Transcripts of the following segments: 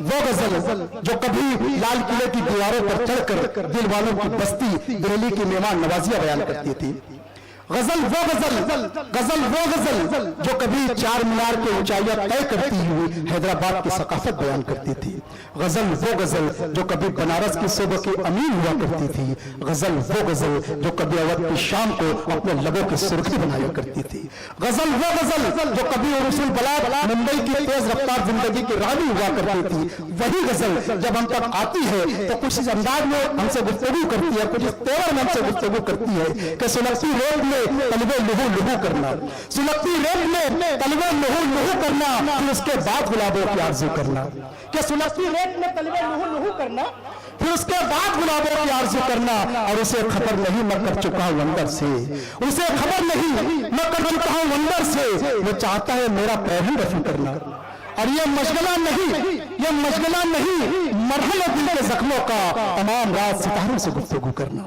वो गजल जो कभी लाल किले की दीवारों पर चढ़कर दिल वालों की बस्ती दिल्ली की मेहमान नवाजियां बयान करती थी। गजल वो गजल जो कभी चार मीनार की ऊंचाइयां तय करती हुई हैदराबाद की सकाफत बयान करती थी। गजल वो गजल जो कभी बनारस की सुबह की अमीन हुआ करती थी। गजल वो गजल जो कभी अवध की शाम को अपने लबों की सुर्खी बनाया करती थी। गजल वो गजल जो कभी उर्सुल बलाद मुंबई की तेज रफ्तार जिंदगी की रानी हुआ करती थी। वही गजल जब हम तक आती है तो कुछ इस अंदाज में हमसे गुफ्तगू करती है, कुछ इस तेवर में हमसे गुफ्तगू करती है कि सुलगती रोड में तलवे लहू लहू करना, सुलगती रेत में तलवे लहू लहू करना, फिर उसके बाद गुलाबों की आरज़ू करना। कि सुलगती रेत में तलवे लहू लहू करना, फिर उसके बाद गुलाबों की आरज़ू करना। और उसे खबर नहीं मैं कर चुका हूं अंदर से, उसे खबर नहीं मैं कर चुका हूं अंदर से, वो चाहता है मेरा पैर ही रफू करना। और ये मशगला नहीं मरहल दिल के जख्मों का तमाम रात सितारों से गुफ्तगू करना।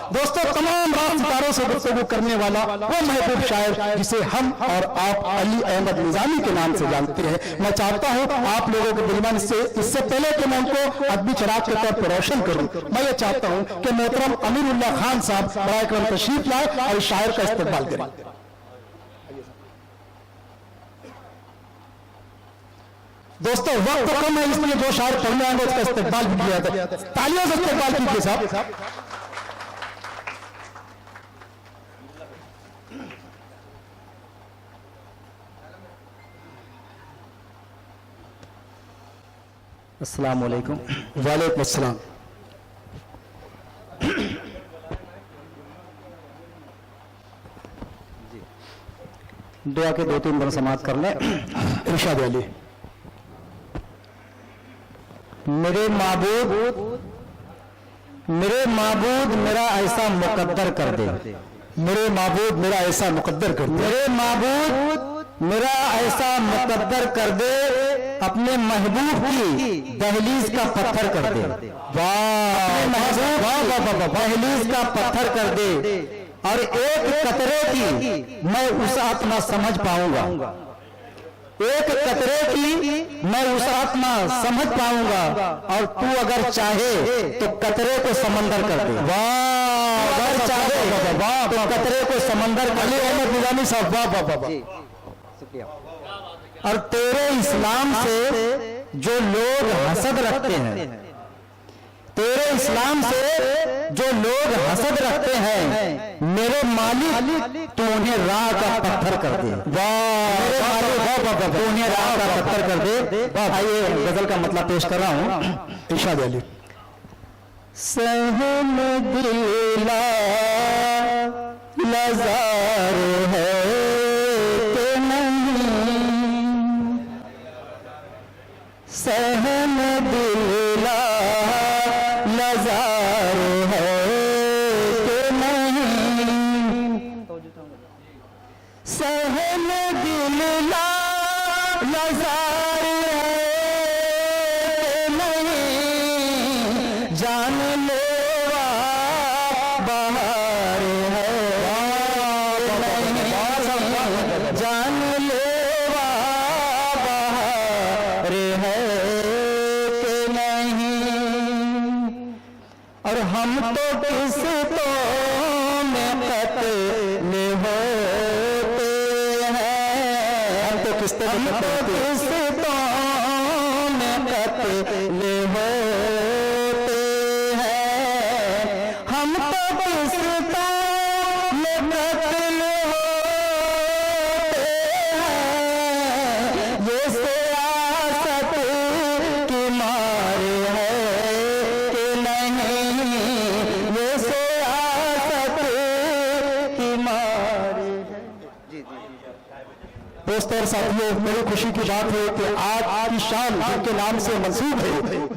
दोस्तों, तमाम रात सितारों से गुफ्तगू करने वाला वो महबूब शायर जिसे हम और आप अली अहमद निजामी के नाम से जानते हैं। मैं चाहता हूं आप लोगों के दिलमन से इससे पहले कि मैं उनको अदबी चिराग के तौर पर रोशन करूं, मैं ये चाहता हूं कि मोहतरम अमीरुल्लाह खान साहब बराए करम तशरीफ लाए और इस शायर का इस्तेमाल करें। दोस्तों, वक्त तो कम है, इसलिए जो शायर पढ़ने आएंगे उसका इस्तेमाल भी किया जाए। तालियों से इस्तेमाल कीजिए साहब। अस्सलाम वालेकुम। वालेकुम अस्सलाम। दुआ के 2-3 बार समाप्त कर लें। इरशाद अली। मेरे माबूद मेरा ऐसा मुकद्दर कर दे, मेरे माबूद मेरा ऐसा मुकद्दर कर दे, मेरे माबूद मेरा ऐसा मुकद्दर कर दे, अपने महबूब की दहलीज का पत्थर कर दे। वाह, महबूब दहलीज का पत्थर कर दे, और एक कतरे की मैं उस आत्मा समझ पाऊंगा, एक कतरे की मैं उस आत्मा समझ पाऊंगा, और तू अगर चाहे तो कतरे को समंदर कर दे। वाह, अगर चाहे वाह तो कतरे को समंदर कर दे। अली अहमद निजामी साहब, वाह वाह वाह। शुक्रिया। और तेरे इस्लाम से जो लोग हसद रखते हैं, तेरे इस्लाम से जो लोग हसद रखते हैं, मेरे मालिक तू उन्हें राह का पत्थर कर दे। वाह, मेरे मालिक तू उन्हें राह का पत्थर कर दे। आइए गजल का मतलब पेश कर रहा हूं। इरशाद अली। सहम दिला नज़ार है कि नहीं, सहम दिला नज़ार है कि नहीं, सहम दिला नज़ार है कि नहीं, जान लेवा बहार है, जान लेवा बहार है कि नहीं। और हम तो किस्तों में कत्ल होते हैं, हम तो किस्तों में कत्ल होते हैं, हम तो किस्तों में कत्ल होते हैं, ये सियासत की मार है कि नहीं, ये सियासत की मार है। दोस्तों और साथियों, मेरी खुशी की बात है कि आज की शाम जिनके नाम से मंसूब है,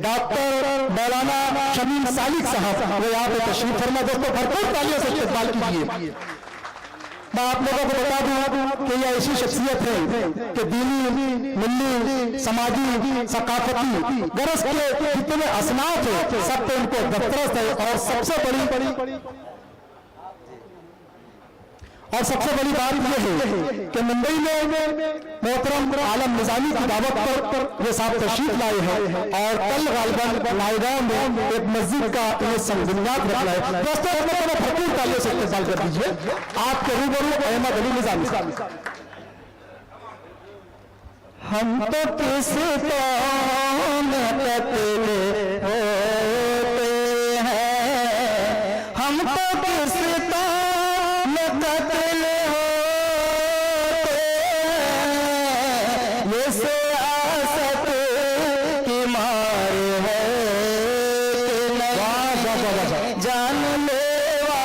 डॉक्टर मौलाना शमीम सालिक साहब, वो यहाँ पे तशरीफ फरमा। दोस्तों भरपूर तालियों से इस्तेमाल कीजिए। मैं आप लोगों को बता दूं कि यह ऐसी शख्सियत है कि दीनी, मिल्ली, समाजी, सकाफती गरज के जितने असनाफ है सब पे उनको दस्तरस है। और सबसे बड़ी बात यह है कि मुंबई में मोहतरम आलम निजामी की दावत पर ये साहब तशरीफ लाए हैं और कल गालिबन नायगांव में एक मस्जिद का इन्हें संबुनियाद रखना है। दोस्तों भरपूर तालियों से इस्तेमाल कर दीजिए। आपके रूबरू अहमद अली निजामी। हम तो किस कौम कत्ले होते हैं, हम तो किस कौम कत्ले होते हैं, ये सियासत की मार है कि नहीं, जान लेवा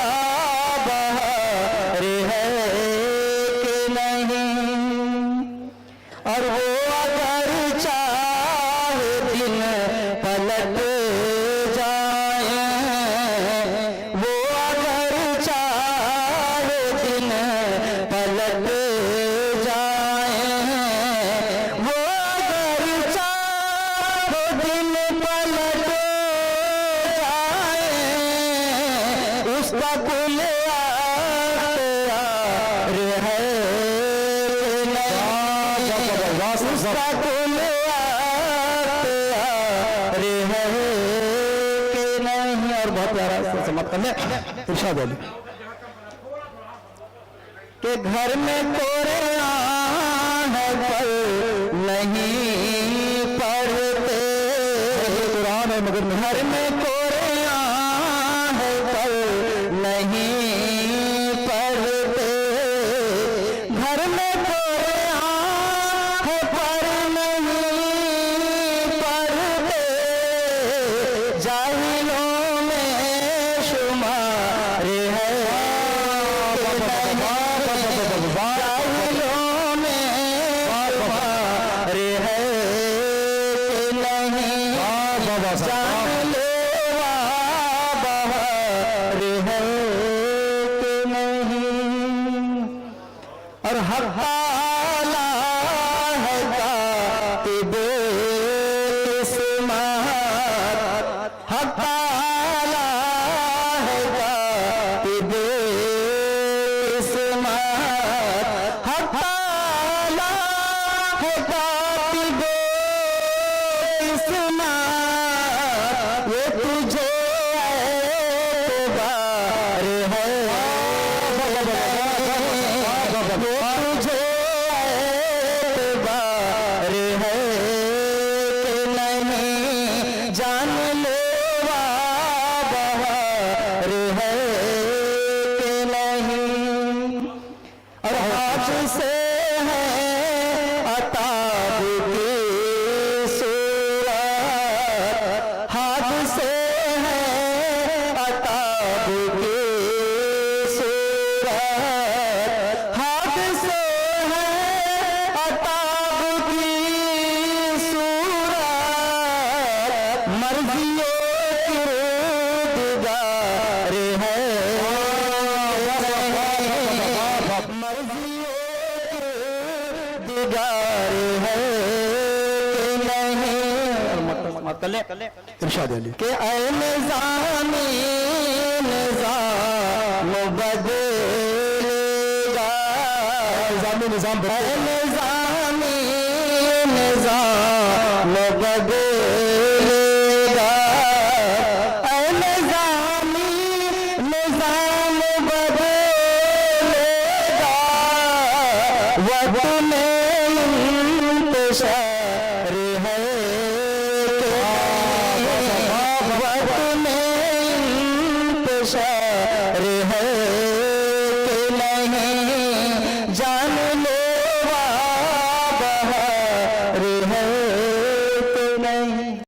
बहार है कि नहीं। और वो अगर चाहे दिन पलट जाए, वो अगर चाहे दिन पलट जाए, वो अगर चाहे दिन पलट जाए, उसका कुल उसका कुल रे है कि नहीं। और बहुत प्यारा समाप्त कर ले इरशाद अली के घर में कुरान पर नहीं पढ़ते, कुरान है मगर घर में कुरान पर नहीं पढ़ते, घर में जाहिलों में शुमार है, जाहिलों में शुमार है कि नहीं, जान लेवा बहार है कि नहीं। और हर हाला है कातिबे हकाला है कातिबे इस्मात, हकाला है कातिबे इस्मात, ये तुझे एतबार है, ये तुझे एतबार है कि नहीं, जान ले है कि नहीं। और हाथ से है अताब की सूरत, हाथ से है अताब की सूरत, हाथ से है अताब की सूरत, मर्जियों इरशाद अली के ऐ निज़ामी निज़ाम बदलेगा, निज़ाम निज़ामी निज़ाम बदलेगा, ऐ निज़ामी निज़ाम बदलेगा, वक्त में इंतशार है वक्त में इंतशार है